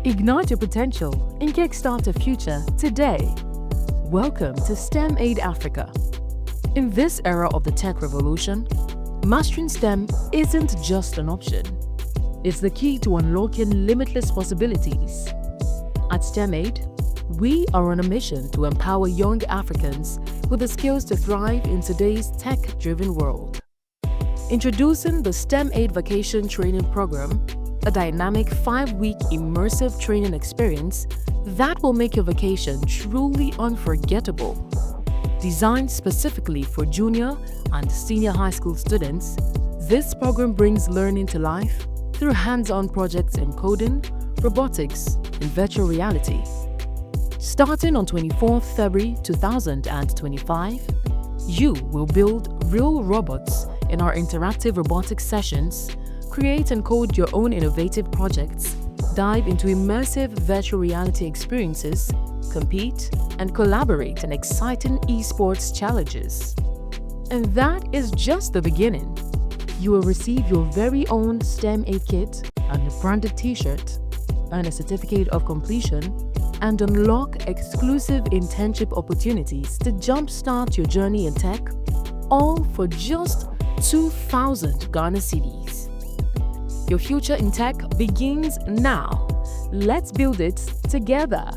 Ignite your potential and kickstart a future today. Welcome to STEMAIDE Africa. In this era of the tech revolution, mastering STEM isn't just an option. It's the key to unlocking limitless possibilities. At STEMAIDE, we are on a mission to empower young Africans with the skills to thrive in today's tech-driven world. Introducing the STEMAIDE Vacation Training Program, a dynamic 5-week immersive training experience that will make your vacation truly unforgettable. Designed specifically for junior and senior high school students, this program brings learning to life through hands-on projects in coding, robotics, and virtual reality. Starting on 24th February 2025, you will build real robots in our interactive robotics sessions, create and code your own innovative projects, dive into immersive virtual reality experiences, compete and collaborate in exciting eSports challenges. And that is just the beginning. You will receive your very own STEMAIDE Kit and a branded t-shirt, earn a certificate of completion, and unlock exclusive internship opportunities to jumpstart your journey in tech, all for just 2,000 Ghana cedis. Your future in tech begins now. Let's build it together.